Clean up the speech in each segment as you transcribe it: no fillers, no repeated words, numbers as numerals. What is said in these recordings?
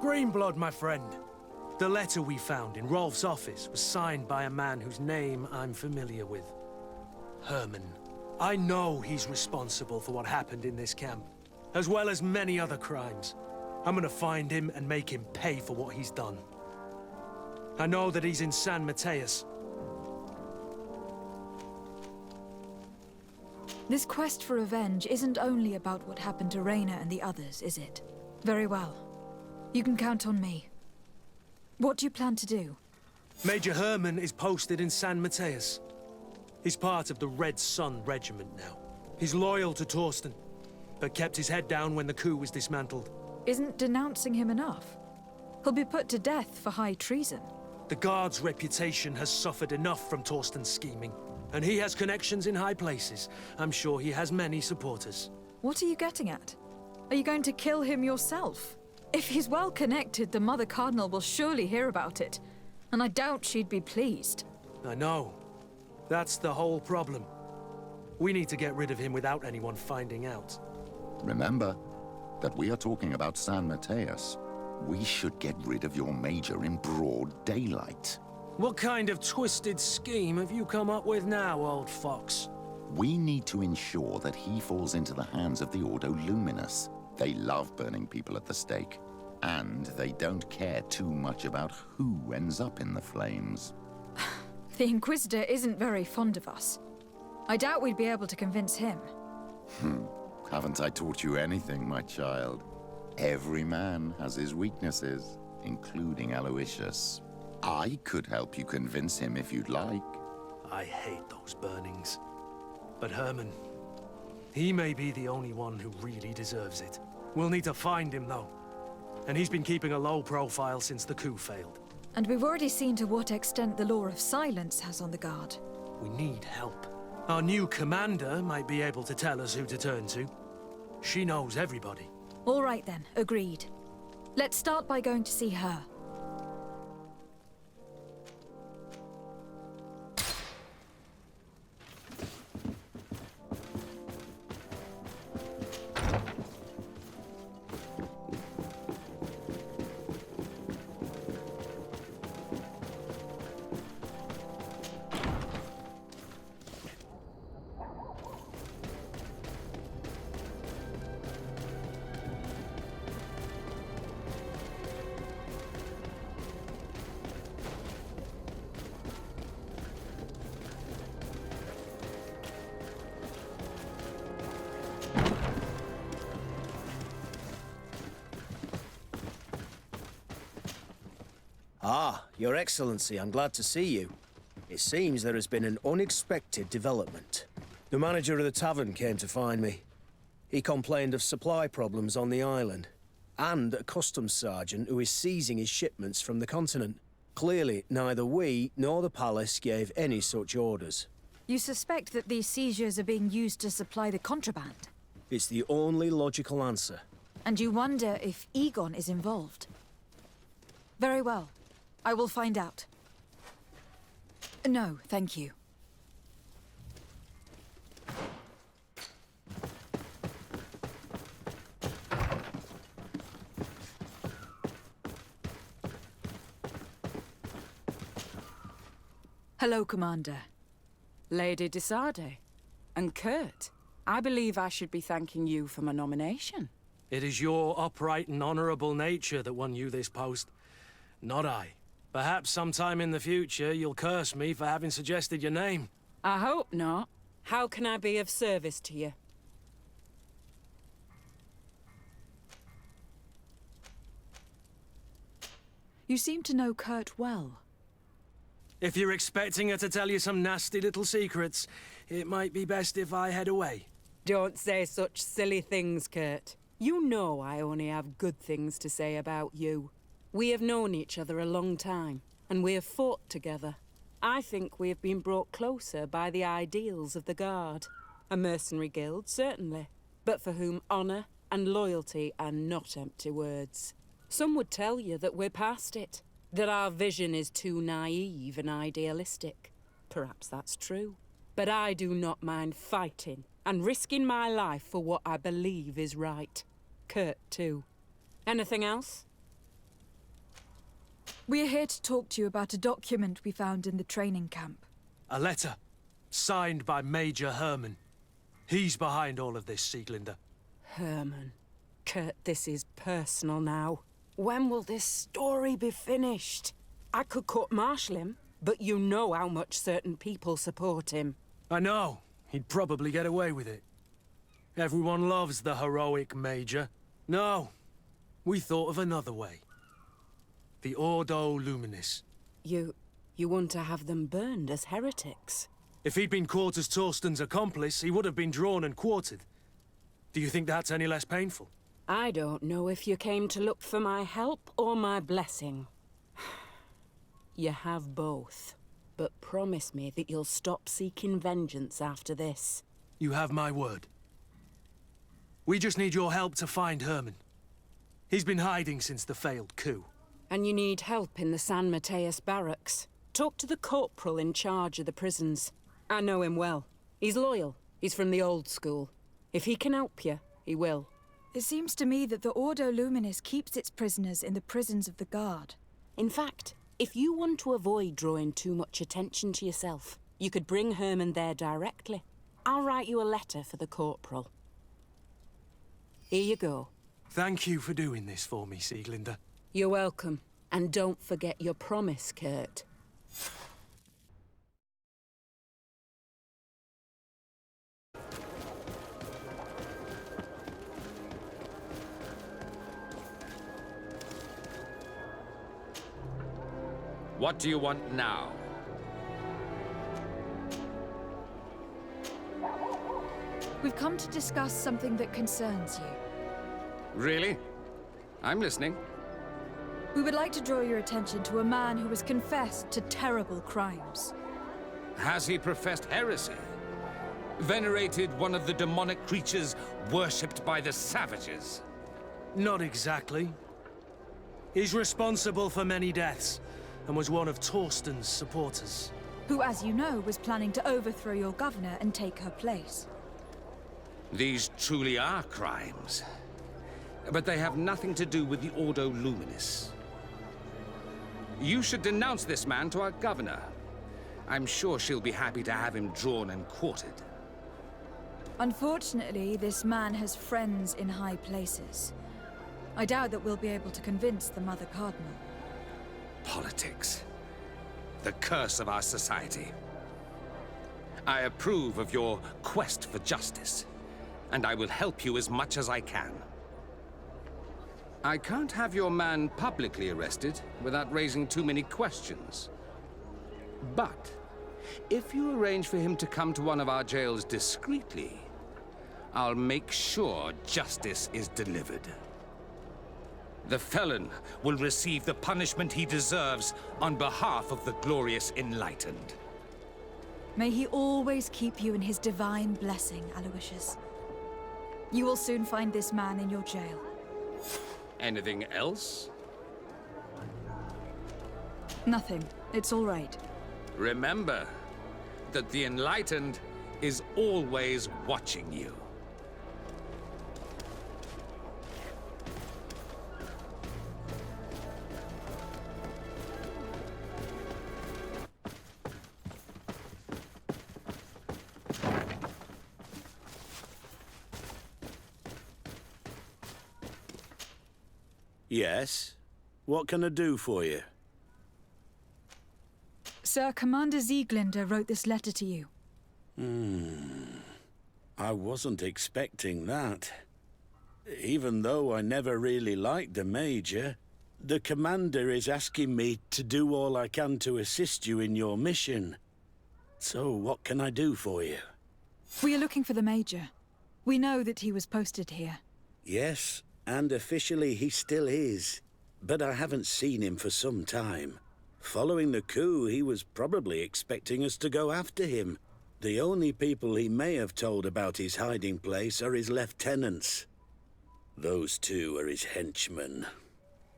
Greenblood, my friend. The letter we found in Rolf's office was signed by a man whose name I'm familiar with. Hermann. I know he's responsible for what happened in this camp, as well as many other crimes. I'm gonna find him and make him pay for what he's done. I know that he's in San Mateus. This quest for revenge isn't only about what happened to Raina and the others, is it? Very well. You can count on me. What do you plan to do? Major Hermann is posted in San Mateus. He's part of the Red Sun Regiment now. He's loyal to Torsten, but kept his head down when the coup was dismantled. Isn't denouncing him enough? He'll be put to death for high treason. The Guard's reputation has suffered enough from Torsten's scheming, and he has connections in high places. I'm sure he has many supporters. What are you getting at? Are you going to kill him yourself? If he's well connected, the Mother Cardinal will surely hear about it, and I doubt she'd be pleased. I know. That's the whole problem. We need to get rid of him without anyone finding out. Remember that we are talking about San Mateus. We should get rid of your major in broad daylight. What kind of twisted scheme have you come up with now, old fox? We need to ensure that he falls into the hands of the Ordo Luminous. They love burning people at the stake, and they don't care too much about who ends up in the flames. The Inquisitor isn't very fond of us. I doubt we'd be able to convince him. Haven't I taught you anything, my child? Every man has his weaknesses, including Aloysius. I could help you convince him if you'd like. I hate those burnings. But Hermann, he may be the only one who really deserves it. We'll need to find him, though. And he's been keeping a low profile since the coup failed. And we've already seen to what extent the Law of Silence has on the Guard. We need help. Our new commander might be able to tell us who to turn to. She knows everybody. All right then, agreed. Let's start by going to see her. Ah, Your Excellency, I'm glad to see you. It seems there has been an unexpected development. The manager of the tavern came to find me. He complained of supply problems on the island, and a customs sergeant who is seizing his shipments from the continent. Clearly, neither we nor the palace gave any such orders. You suspect that these seizures are being used to supply the contraband? It's the only logical answer. And you wonder if Egon is involved? Very well. I will find out. No, thank you. Hello, Commander. Lady de Sardet. And Kurt, I believe I should be thanking you for my nomination. It is your upright and honorable nature that won you this post, not I. Perhaps sometime in the future you'll curse me for having suggested your name. I hope not. How can I be of service to you? You seem to know Kurt well. If you're expecting her to tell you some nasty little secrets, it might be best if I head away. Don't say such silly things, Kurt. You know I only have good things to say about you. We have known each other a long time, and we have fought together. I think we have been brought closer by the ideals of the Guard. A mercenary guild, certainly, but for whom honor and loyalty are not empty words. Some would tell you that we're past it, that our vision is too naive and idealistic. Perhaps that's true. But I do not mind fighting and risking my life for what I believe is right. Kurt, too. Anything else? We're here to talk to you about a document we found in the training camp. A letter, signed by Major Hermann. He's behind all of this, Sieglinder. Herman. Kurt, this is personal now. When will this story be finished? I could court-martial him, but you know how much certain people support him. I know. He'd probably get away with it. Everyone loves the heroic Major. No, we thought of another way. The Ordo Luminis. You want to have them burned as heretics? If he'd been caught as Torsten's accomplice, he would have been drawn and quartered. Do you think that's any less painful? I don't know if you came to look for my help or my blessing. You have both. But promise me that you'll stop seeking vengeance after this. You have my word. We just need your help to find Hermann. He's been hiding since the failed coup. And you need help in the San Mateus barracks. Talk to the corporal in charge of the prisons. I know him well. He's loyal. He's from the old school. If he can help you, he will. It seems to me that the Ordo Luminis keeps its prisoners in the prisons of the Guard. In fact, if you want to avoid drawing too much attention to yourself, you could bring Hermann there directly. I'll write you a letter for the corporal. Here you go. Thank you for doing this for me, Sieglinder. You're welcome. And don't forget your promise, Kurt. What do you want now? We've come to discuss something that concerns you. Really? I'm listening. We would like to draw your attention to a man who has confessed to terrible crimes. Has he professed heresy? Venerated one of the demonic creatures worshipped by the savages? Not exactly. He's responsible for many deaths, and was one of Torsten's supporters. Who, as you know, was planning to overthrow your governor and take her place. These truly are crimes. But they have nothing to do with the Ordo Luminis. You should denounce this man to our governor. I'm sure she'll be happy to have him drawn and quartered. Unfortunately, this man has friends in high places. I doubt that we'll be able to convince the Mother Cardinal. Politics. The curse of our society. I approve of your quest for justice, and I will help you as much as I can. I can't have your man publicly arrested without raising too many questions. But if you arrange for him to come to one of our jails discreetly, I'll make sure justice is delivered. The felon will receive the punishment he deserves on behalf of the glorious Enlightened. May he always keep you in his divine blessing, Aloysius. You will soon find this man in your jail. Anything else? Nothing. It's all right. Remember that the Enlightened is always watching you. Yes? What can I do for you? Sir, Commander Sieglinder wrote this letter to you. I wasn't expecting that. Even though I never really liked the Major, the Commander is asking me to do all I can to assist you in your mission. So what can I do for you? We are looking for the Major. We know that he was posted here. Yes, and officially he still is. But I haven't seen him for some time. Following the coup, he was probably expecting us to go after him. The only people he may have told about his hiding place are his lieutenants. Those two are his henchmen.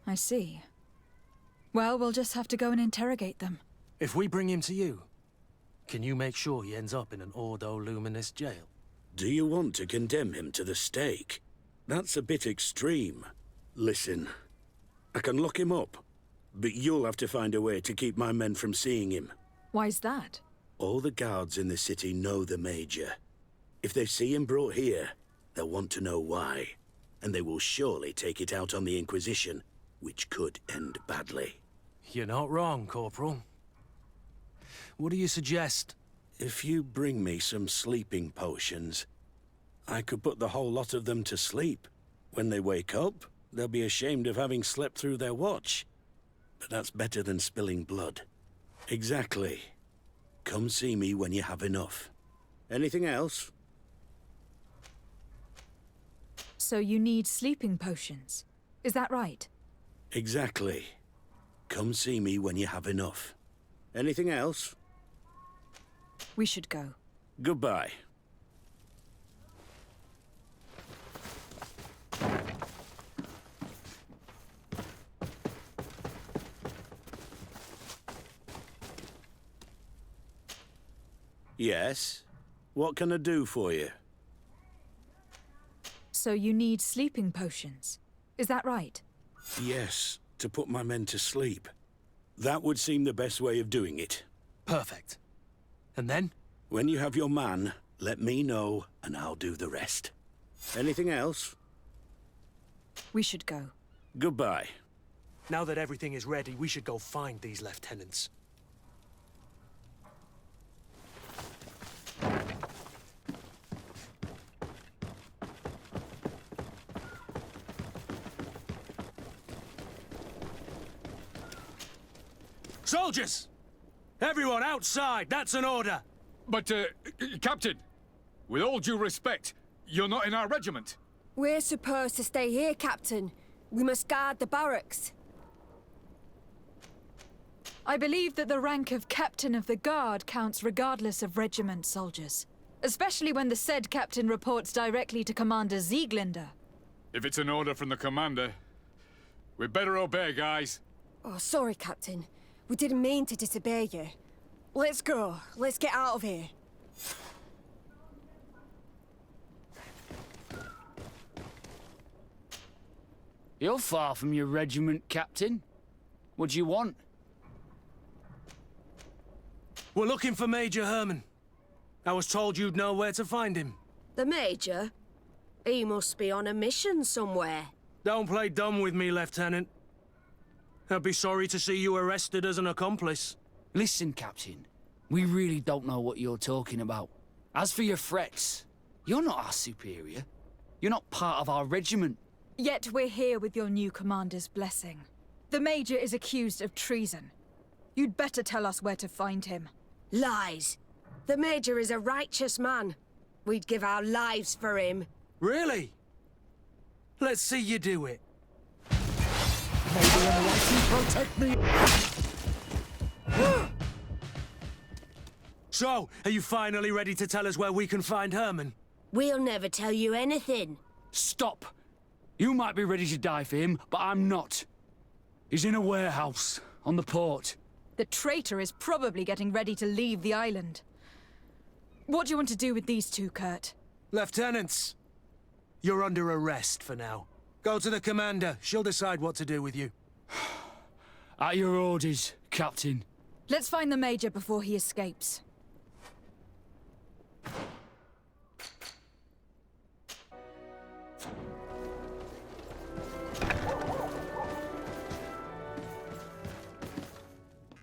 I see. Well, we'll just have to go and interrogate them. If we bring him to you, can you make sure he ends up in an Ordo Luminis jail? Do you want to condemn him to the stake? That's a bit extreme. Listen, I can lock him up. But you'll have to find a way to keep my men from seeing him. Why's that? All the guards in the city know the Major. If they see him brought here, they'll want to know why. And they will surely take it out on the Inquisition, which could end badly. You're not wrong, Corporal. What do you suggest? If you bring me some sleeping potions, I could put the whole lot of them to sleep. When they wake up, they'll be ashamed of having slept through their watch. But that's better than spilling blood. Exactly. Come see me when you have enough. Anything else? So you need sleeping potions. Is that right? Exactly. Come see me when you have enough. Anything else? We should go. Goodbye. Yes? What can I do for you? So you need sleeping potions. Is that right? Yes, to put my men to sleep. That would seem the best way of doing it. Perfect. And then? When you have your man, let me know and I'll do the rest. Anything else? We should go. Goodbye. Now that everything is ready, we should go find these lieutenants. Soldiers! Everyone outside! That's an order! But, Captain, with all due respect, you're not in our regiment. We're supposed to stay here, Captain. We must guard the barracks. I believe that the rank of Captain of the Guard counts regardless of regiment, soldiers. Especially when the said captain reports directly to Commander Sieglinder. If it's an order from the commander, we'd better obey, guys. Oh, sorry, Captain. We didn't mean to disobey you. Let's go. Let's get out of here. You're far from your regiment, Captain. What do you want? We're looking for Major Hermann. I was told you'd know where to find him. The Major? He must be on a mission somewhere. Don't play dumb with me, Lieutenant. I'd be sorry to see you arrested as an accomplice. Listen, Captain. We really don't know what you're talking about. As for your threats, you're not our superior. You're not part of our regiment. Yet we're here with your new commander's blessing. The Major is accused of treason. You'd better tell us where to find him. Lies. The Major is a righteous man. We'd give our lives for him. Really? Let's see you do it. Protect me! So, are you finally ready to tell us where we can find Hermann? We'll never tell you anything. Stop! You might be ready to die for him, but I'm not. He's in a warehouse, on the port. The traitor is probably getting ready to leave the island. What do you want to do with these two, Kurt? Lieutenants, you're under arrest for now. Go to the commander. She'll decide what to do with you. At your orders, Captain. Let's find the Major before he escapes.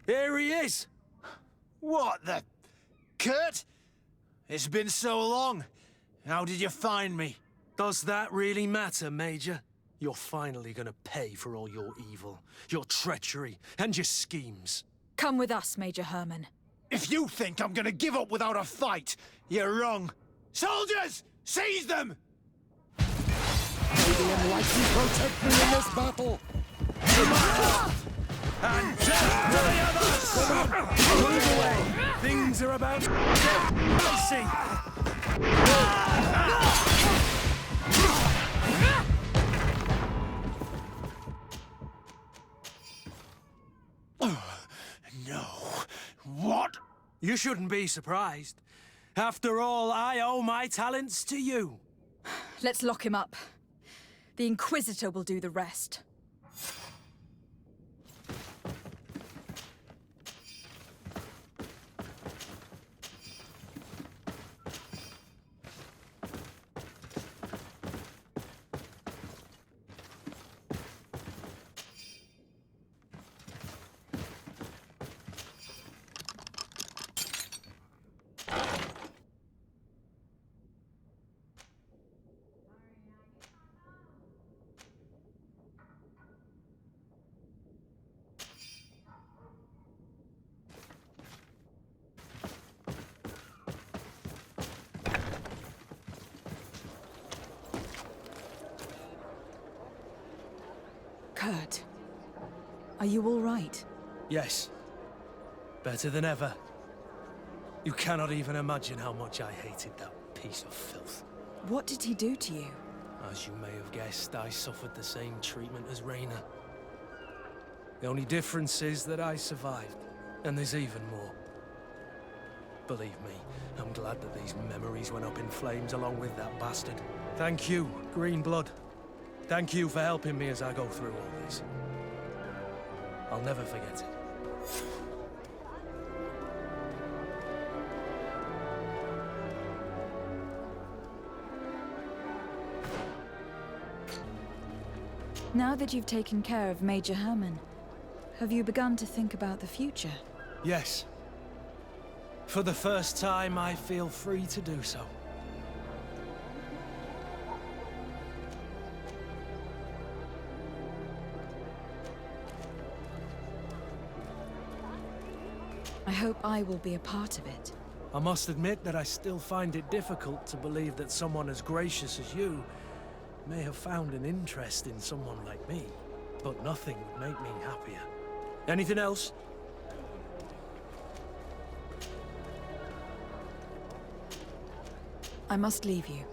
Here he is! What the... Kurt? It's been so long. How did you find me? Does that really matter, Major? You're finally gonna pay for all your evil, your treachery, and your schemes. Come with us, Major Hermann. If you think I'm gonna give up without a fight, you're wrong. Soldiers! Seize them! May the Enlightened protect me in this battle! And death to the others! Move away! Things are about to get dicey! No. What? You shouldn't be surprised. After all, I owe my talents to you. Let's lock him up. The Inquisitor will do the rest. Kurt, are you all right? Yes. Better than ever. You cannot even imagine how much I hated that piece of filth. What did he do to you? As you may have guessed, I suffered the same treatment as Raina. The only difference is that I survived, and there's even more. Believe me, I'm glad that these memories went up in flames along with that bastard. Thank you, Green Blood. Thank you for helping me as I go through all this. I'll never forget it. Now that you've taken care of Major Hermann, have you begun to think about the future? Yes. For the first time, I feel free to do so. I hope I will be a part of it. I must admit that I still find it difficult to believe that someone as gracious as you may have found an interest in someone like me. But nothing would make me happier. Anything else? I must leave you.